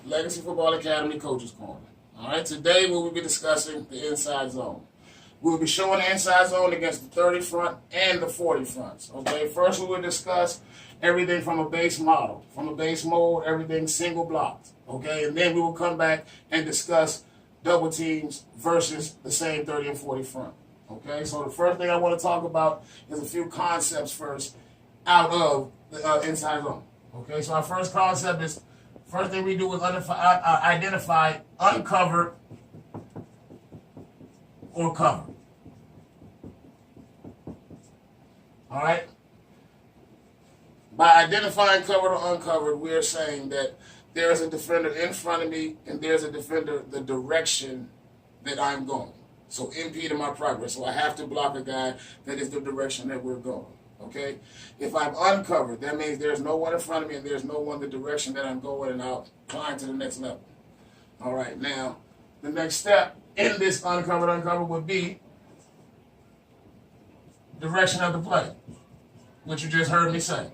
Legacy Football Academy Coaches Corner. All right, today we will be discussing the inside zone. We will be showing the inside zone against the 30 front and the 40 fronts. Okay, first we will discuss everything from a base model, from a base mode, everything single blocked. Okay, and then we will come back and discuss double teams versus the same 30 and 40 front. Okay, so the first thing I want to talk about is a few concepts first out of the inside zone. Okay, so our first concept is, first thing we do is identify uncovered or covered. All right? By identifying covered or uncovered, we are saying that there is a defender in front of me and there's a defender the direction that I'm going. So impeding my progress. So I have to block a guy that is the direction that we're going. Okay? If I'm uncovered, that means there's no one in front of me and there's no one the direction that I'm going, and I'll climb to the next level. All right, now, the next step in this uncovered would be direction of the play, which you just heard me say.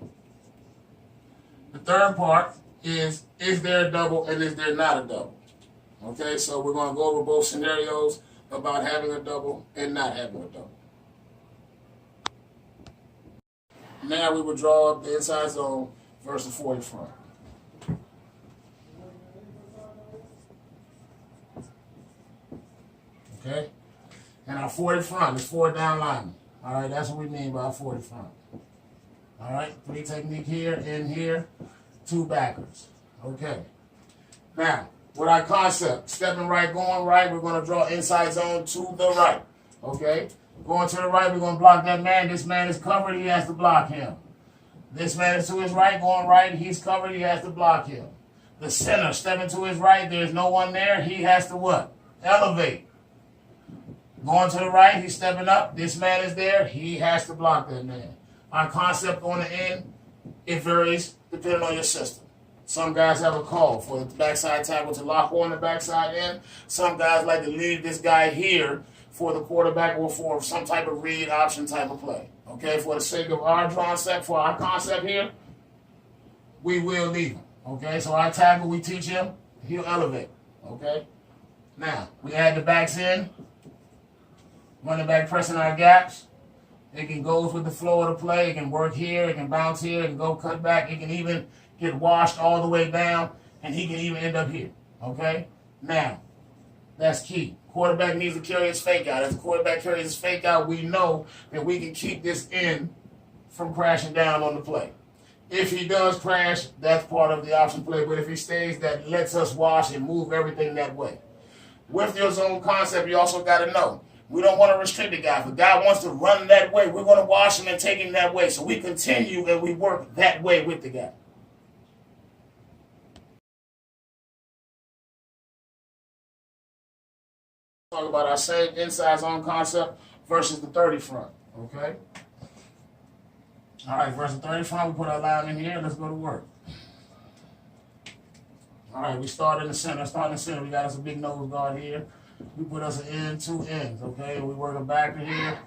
The third part is there a double and is there not a double? Okay, so we're going to go over both scenarios about having a double and not having a double. Now we will draw up the inside zone versus 40 front. Okay? And our 40 front is 4 down linemen. All right, that's what we mean by 40 front. All right, 3 technique here, in here, 2 backers. Okay. Now, with our concept, stepping right, going right, we're going to draw inside zone to the right. Okay? Going to the right, we're going to block that man. This man is covered, he has to block him. This man is to his right, going right, he's covered, he has to block him. The center, stepping to his right, there's no one there, he has to what? Elevate. Going to the right, he's stepping up, this man is there, he has to block that man. Our concept on the end, it varies depending on your system. Some guys have a call for the backside tackle to lock on the backside end. Some guys like to leave this guy here for the quarterback or for some type of read option type of play. Okay, for the sake of our concept, for our concept here, we will leave him. Okay, so our tackle, we teach him, he'll elevate. Okay, now we add the backs in, running back pressing our gaps. It can go with the flow of the play. It can work here, it can bounce here, it can go cut back, it can even get washed all the way down, and he can even end up here. Okay, now that's key. Quarterback needs to carry his fake out. If the quarterback carries his fake out, we know that we can keep this end from crashing down on the play. If he does crash, that's part of the option play. But if he stays, that lets us wash and move everything that way. With your zone concept, you also got to know, we don't want to restrict the guy. If a guy wants to run that way, we're going to wash him and take him that way. So we continue and we work that way with the guy. Talk about our same inside zone concept versus the 30 front. Okay? All right, versus 30 front, we put our line in here. Let's go to work. All right, we start in the center. Start in the center. We got us a big nose guard here. We put us an end, 2 ends. Okay, we work a back of here,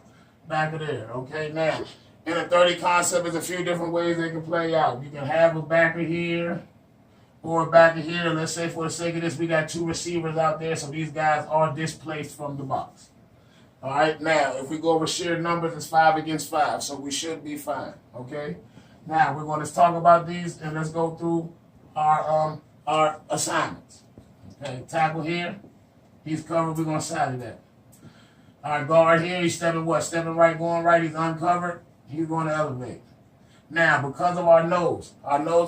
back of there. Okay, now, in a 30 concept, there's a few different ways they can play out. You can have a backer here or a backer here. Let's say for the sake of this, we got 2 receivers out there, so these guys are displaced from the box. All right, now, if we go over shared numbers, it's 5 against 5, so we should be fine, okay? Now, we're going to talk about these, and let's go through our assignments. Okay, tackle here, he's covered, we're going to side that. Our guard here, he's stepping what? Stepping right, going right, he's uncovered, he's going to elevate. Now, because of our nose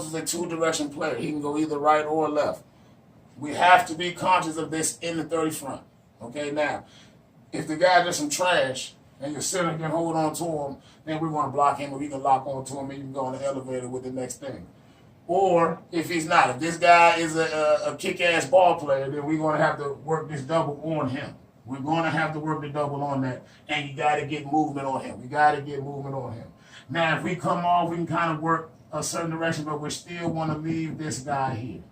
is a 2-direction player. He can go either right or left. We have to be conscious of this in the 30 front. Okay, now, if the guy does some trash and your center can hold on to him, then we want to block him, or we can lock on to him and you can go on the elevator with the next thing. Or if he's not, if this guy is a kick-ass ball player, then we're going to have to work this double on him. We're going to have to work the double on that, and you got to get movement on him. We got to get movement on him. Now, if we come off, we can kind of work a certain direction, but we still want to leave this guy here.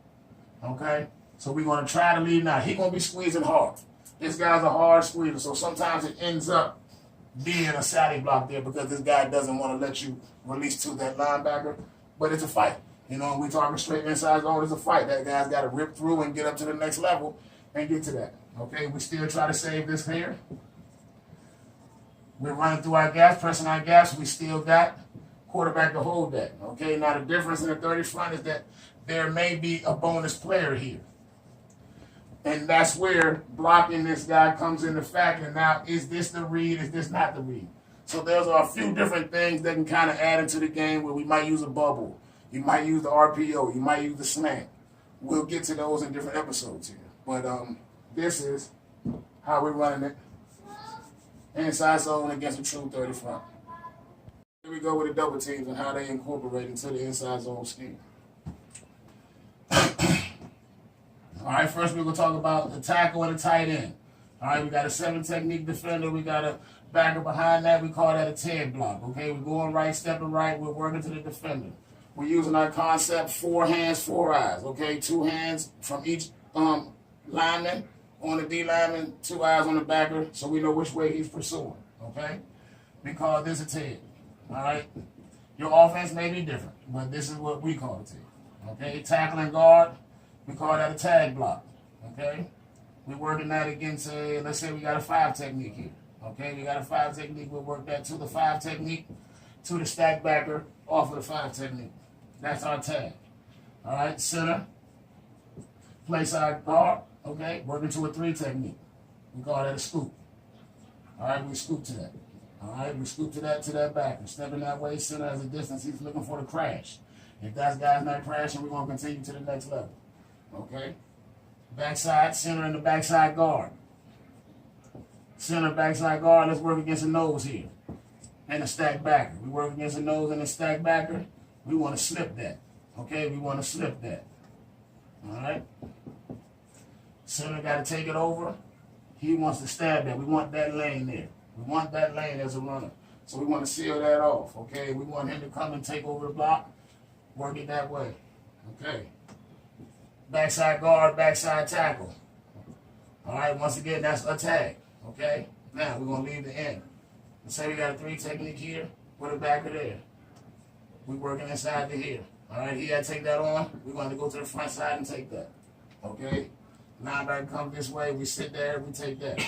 Okay? So we're going to try to leave now. He's going to be squeezing hard. This guy's a hard squeezer, so sometimes it ends up being a Saturday block there because this guy doesn't want to let you release to that linebacker. But it's a fight. You know, we talking straight inside zone is a fight. That guy's got to rip through and get up to the next level and get to that. Okay, we still try to save this here. We're running through our gaps, pressing our gaps. We still got quarterback to hold that. Okay, now the difference in the 30 front is that there may be a bonus player here. And that's where blocking this guy comes into factor. Now, is this the read? Is this not the read? So there's a few different things that can kind of add into the game where we might use a bubble. You might use the RPO. You might use the slant. We'll get to those in different episodes here. But this is how we're running it. Inside zone against a true 30 front. Here we go with the double teams and how they incorporate into the inside zone scheme. All right, first we're going to talk about the tackle and the tight end. All right, we got a 7 technique defender. We got a backer behind that. We call that a Ted block. Okay, we're going right, stepping right. We're working to the defender. We're using our concept 4 hands, 4 eyes. Okay, 2 hands from each lineman on the D lineman, 2 eyes on the backer, so we know which way he's pursuing. Okay, we call this a Ted. All right, your offense may be different, but this is what we call a Ted. Okay, tackle and guard. We call that a tag block, okay? We're working that against, let's say we got a 5 technique here, okay? We got a 5 technique, we'll work that to the 5 technique, to the stack backer, off of the 5 technique. That's our tag, all right? Center, place our guard, okay? Working to a 3 technique. We call that a scoop, all right? We scoop to that, all right? We scoop to that backer. Stepping that way, center has a distance, he's looking for the crash. If that guy's not crashing, we're going to continue to the next level. Okay, backside, center, and the backside guard. Center, backside guard, let's work against the nose here. And a stack backer. We work against the nose and the stack backer. We want to slip that. Okay, we want to slip that. All right. Center got to take it over. He wants to stab that. We want that lane there. We want that lane as a runner. So we want to seal that off. Okay, we want him to come and take over the block. Work it that way. Okay. Backside guard, backside tackle. All right, once again, that's a tag. Okay? Now, we're going to leave the end. Let's say we got a 3 technique here, put a backer there. We're working inside to here. All right, he got to take that on. We're going to go to the front side and take that. Okay? Linebacker comes this way, we sit there, we take that.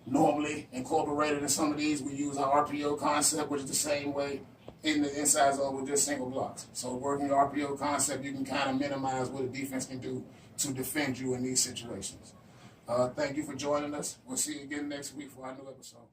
Normally, incorporated in some of these, we use our RPO concept, which is the same way in the inside zone with just single blocks. So working the RPO concept, you can kind of minimize what a defense can do to defend you in these situations. Thank you for joining us. We'll see you again next week for our new episode.